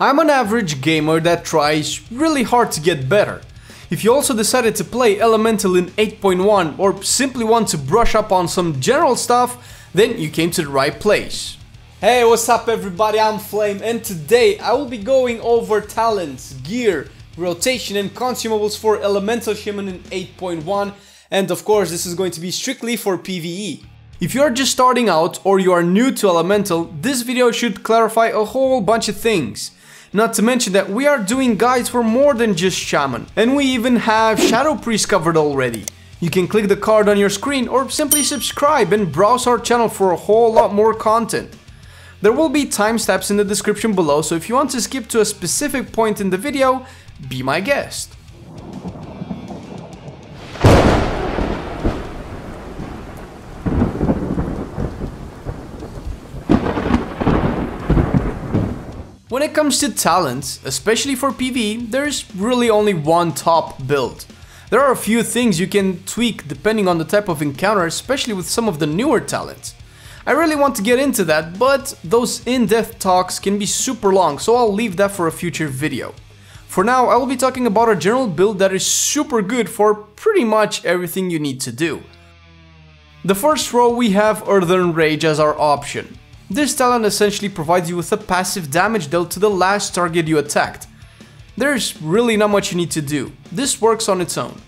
I'm an average gamer that tries really hard to get better. If you also decided to play Elemental in 8.1 or simply want to brush up on some general stuff, then you came to the right place. Hey, what's up everybody, I'm Flame, and today I will be going over talents, gear, rotation and consumables for Elemental Shaman in 8.1, and of course this is going to be strictly for PvE. If you are just starting out or you are new to Elemental, this video should clarify a whole bunch of things. Not to mention that we are doing guides for more than just Shaman, and we even have Shadow Priest covered already. You can click the card on your screen or simply subscribe and browse our channel for a whole lot more content. There will be timestamps in the description below, so if you want to skip to a specific point in the video, be my guest. When it comes to talents, especially for PvE, there's really only one top build. There are a few things you can tweak depending on the type of encounter, especially with some of the newer talents. I really want to get into that, but those in-depth talks can be super long, so I'll leave that for a future video. For now, I will be talking about a general build that is super good for pretty much everything you need to do. The first row, we have Earthen Rage as our option. This talent essentially provides you with a passive damage dealt to the last target you attacked. There's really not much you need to do. This works on its own.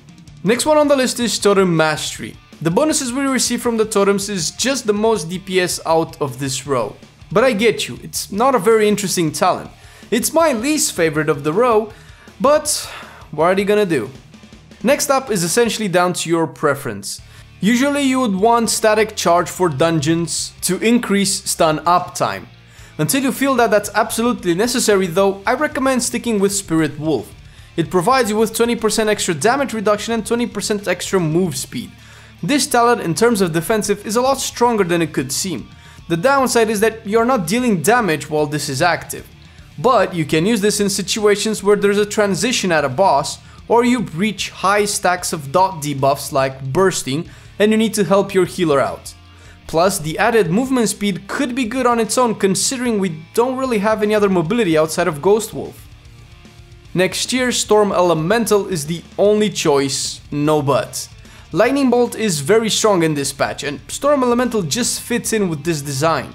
Next one on the list is Totem Mastery. The bonuses we receive from the totems is just the most DPS out of this row. But I get you, it's not a very interesting talent. It's my least favorite of the row, but what are you gonna do? Next up is essentially down to your preference. Usually you would want static charge for dungeons to increase stun uptime. Until you feel that that's absolutely necessary though, I recommend sticking with Spirit Wolf. It provides you with 20% extra damage reduction and 20% extra move speed. This talent in terms of defensive is a lot stronger than it could seem. The downside is that you're not dealing damage while this is active. But you can use this in situations where there's a transition at a boss, or you reach high stacks of dot debuffs like bursting, and you need to help your healer out. Plus, the added movement speed could be good on its own considering we don't really have any other mobility outside of Ghost Wolf. Next year, Storm Elemental is the only choice, no buts. Lightning Bolt is very strong in this patch, and Storm Elemental just fits in with this design.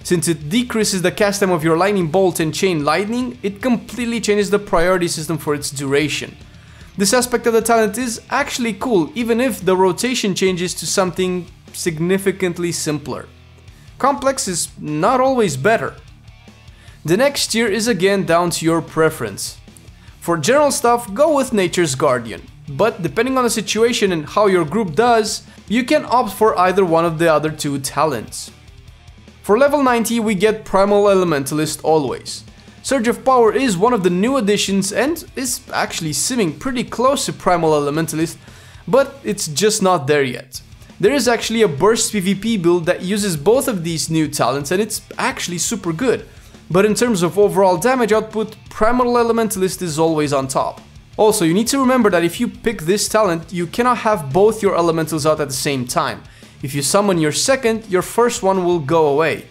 Since it decreases the cast time of your Lightning Bolt and Chain Lightning, it completely changes the priority system for its duration. This aspect of the talent is actually cool, even if the rotation changes to something significantly simpler. Complex is not always better. The next tier is again down to your preference. For general stuff, go with Nature's Guardian, but depending on the situation and how your group does, you can opt for either one of the other two talents. For level 90 we get Primal Elementalist always. Surge of Power is one of the new additions and is actually simming pretty close to Primal Elementalist, but it's just not there yet. There is actually a burst PvP build that uses both of these new talents and it's actually super good. But in terms of overall damage output, Primal Elementalist is always on top. Also, you need to remember that if you pick this talent, you cannot have both your elementals out at the same time. If you summon your second, your first one will go away.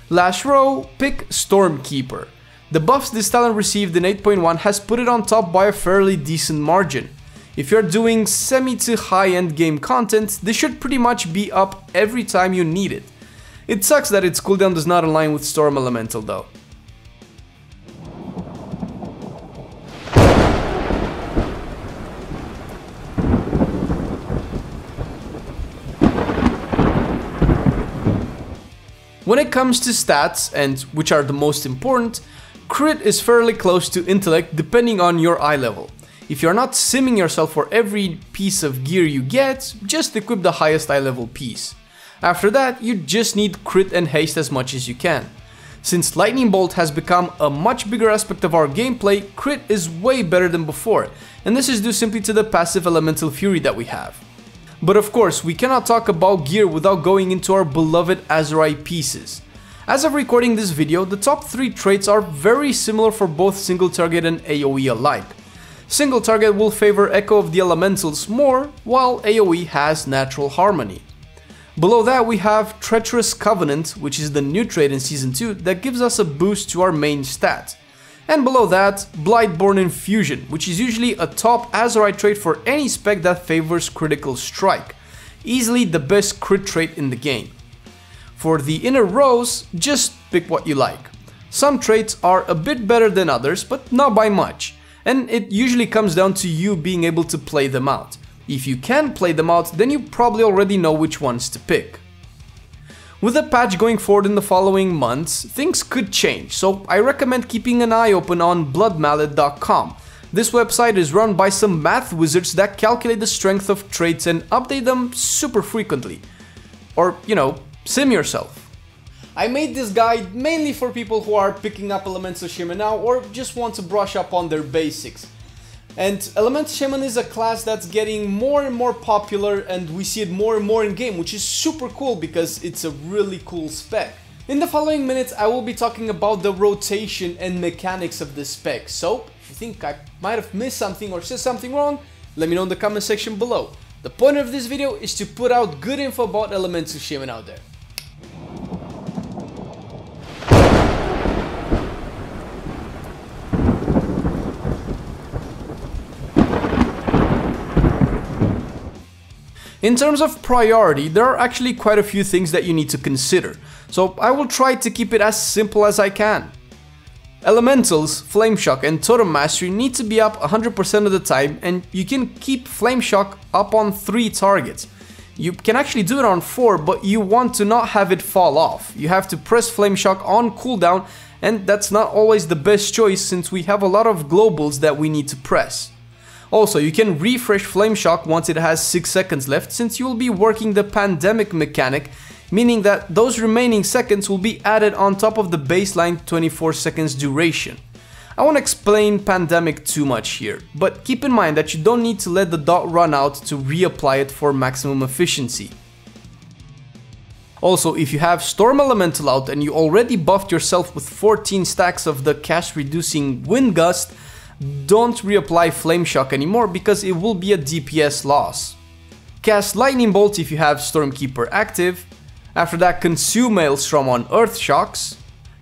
Last row, pick Stormkeeper. The buffs this talent received in 8.1 has put it on top by a fairly decent margin. If you're doing semi to high end game content, this should pretty much be up every time you need it. It sucks that its cooldown does not align with Storm Elemental though. When it comes to stats, and which are the most important, Crit is fairly close to Intellect depending on your eye level. If you're not simming yourself for every piece of gear you get, just equip the highest eye level piece. After that, you just need Crit and Haste as much as you can. Since Lightning Bolt has become a much bigger aspect of our gameplay, Crit is way better than before, and this is due simply to the passive Elemental Fury that we have. But of course, we cannot talk about gear without going into our beloved azerite pieces. As of recording this video, the top 3 traits are very similar for both single target and AoE alike. Single target will favor Echo of the Elementals more, while AoE has Natural Harmony. Below that we have Treacherous Covenant, which is the new trait in Season 2 that gives us a boost to our main stat. And below that, Blightborn Infusion, which is usually a top azerite trait for any spec that favors critical strike. Easily the best crit trait in the game. For the inner rows, just pick what you like. Some traits are a bit better than others, but not by much, and it usually comes down to you being able to play them out. If you can play them out, then you probably already know which ones to pick. With the patch going forward in the following months, things could change, so I recommend keeping an eye open on bloodmallet.com. This website is run by some math wizards that calculate the strength of traits and update them super frequently. Or, you know, sim yourself. I made this guide mainly for people who are picking up Elemental Shaman now or just want to brush up on their basics. And Elemental Shaman is a class that's getting more and more popular, and we see it more and more in game, which is super cool because it's a really cool spec. In the following minutes I will be talking about the rotation and mechanics of this spec, so if you think I might have missed something or said something wrong, let me know in the comment section below. The point of this video is to put out good info about Elemental Shaman out there. In terms of priority, there are actually quite a few things that you need to consider, so I will try to keep it as simple as I can. Elementals, Flame Shock and Totem Mastery need to be up 100% of the time, and you can keep Flame Shock up on 3 targets. You can actually do it on 4, but you want to not have it fall off. You have to press Flame Shock on cooldown, and that's not always the best choice since we have a lot of globals that we need to press. Also, you can refresh Flame Shock once it has 6 seconds left, since you will be working the pandemic mechanic, meaning that those remaining seconds will be added on top of the baseline 24 seconds duration. I won't explain pandemic too much here, but keep in mind that you don't need to let the dot run out to reapply it for maximum efficiency. Also, if you have Storm Elemental out and you already buffed yourself with 14 stacks of the cast reducing Wind Gust, don't reapply Flame Shock anymore because it will be a DPS loss. Cast Lightning Bolt if you have Stormkeeper active. After that, consume Maelstrom on Earth Shocks.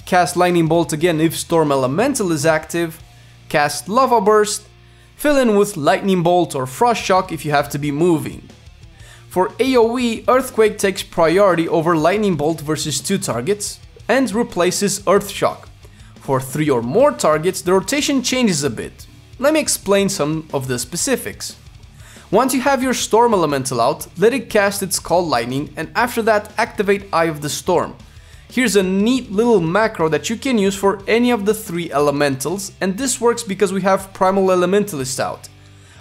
Cast Lightning Bolt again if Storm Elemental is active. Cast Lava Burst. Fill in with Lightning Bolt or Frost Shock if you have to be moving. For AoE, Earthquake takes priority over Lightning Bolt versus 2 targets and replaces Earth Shock. For 3 or more targets, the rotation changes a bit. Let me explain some of the specifics. Once you have your Storm Elemental out, let it cast its Call Lightning, and after that activate Eye of the Storm. Here's a neat little macro that you can use for any of the 3 elementals, and this works because we have Primal Elementalist out.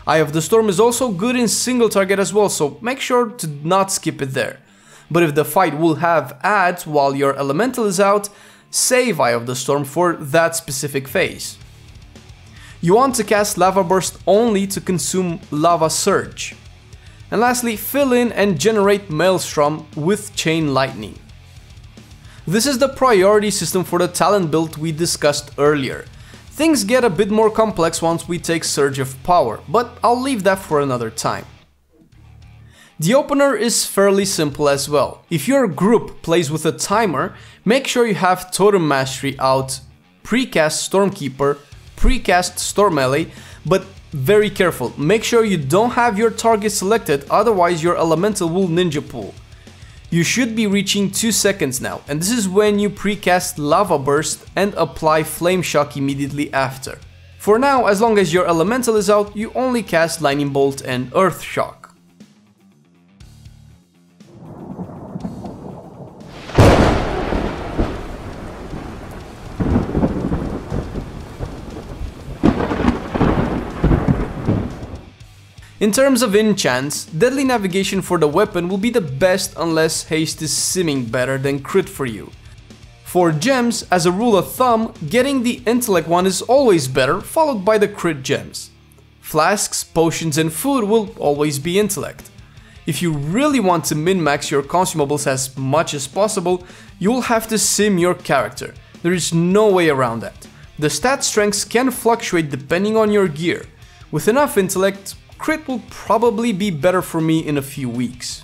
Eye of the Storm is also good in single target as well, so make sure to not skip it there. But if the fight will have adds while your Elemental is out, save Eye of the Storm for that specific phase. You want to cast Lava Burst only to consume Lava Surge. And lastly, fill in and generate Maelstrom with Chain Lightning. This is the priority system for the talent build we discussed earlier. Things get a bit more complex once we take Surge of Power, but I'll leave that for another time. The opener is fairly simple as well. If your group plays with a timer, make sure you have Totem Mastery out, precast Stormkeeper, precast Storm Melee, but very careful, make sure you don't have your target selected, otherwise your elemental will ninja pull. You should be reaching 2 seconds now, and this is when you precast Lava Burst and apply Flame Shock immediately after. For now, as long as your elemental is out, you only cast Lightning Bolt and Earth Shock. In terms of enchants, Deadly Navigation for the weapon will be the best unless haste is simming better than crit for you. For gems, as a rule of thumb, getting the intellect one is always better, followed by the crit gems. Flasks, potions and food will always be intellect. If you really want to min-max your consumables as much as possible, you will have to sim your character. There is no way around that. The stat strengths can fluctuate depending on your gear. With enough intellect, crit will probably be better for me in a few weeks.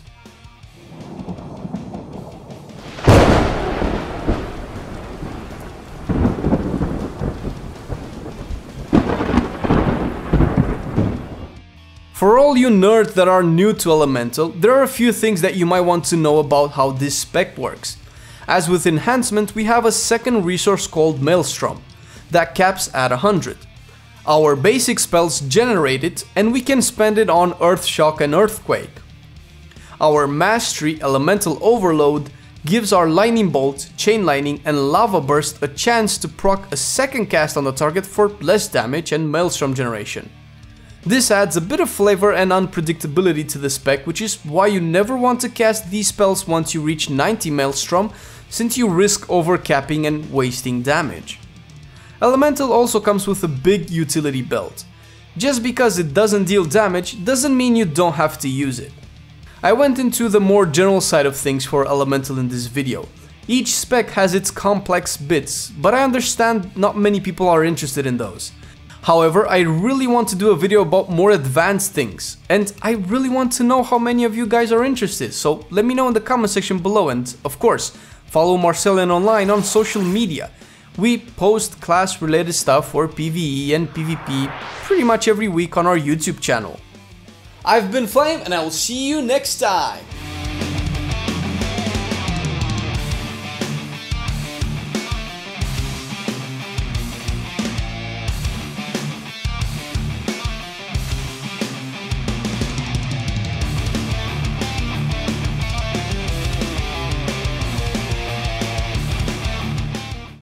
For all you nerds that are new to Elemental, there are a few things that you might want to know about how this spec works. As with enhancement, we have a second resource called Maelstrom, that caps at 100. Our basic spells generate it, and we can spend it on Earth Shock and Earthquake. Our Mastery Elemental Overload gives our Lightning Bolt, Chain Lightning and Lava Burst a chance to proc a second cast on the target for less damage and Maelstrom generation. This adds a bit of flavor and unpredictability to the spec, which is why you never want to cast these spells once you reach 90 Maelstrom, since you risk overcapping and wasting damage. Elemental also comes with a big utility belt. Just because it doesn't deal damage doesn't mean you don't have to use it. I went into the more general side of things for Elemental in this video. Each spec has its complex bits, but I understand not many people are interested in those. However, I really want to do a video about more advanced things, and I really want to know how many of you guys are interested, so let me know in the comment section below, and of course, follow Marcelian Online on social media. We post class related stuff for PvE and PvP pretty much every week on our YouTube channel. I've been Flame, and I will see you next time!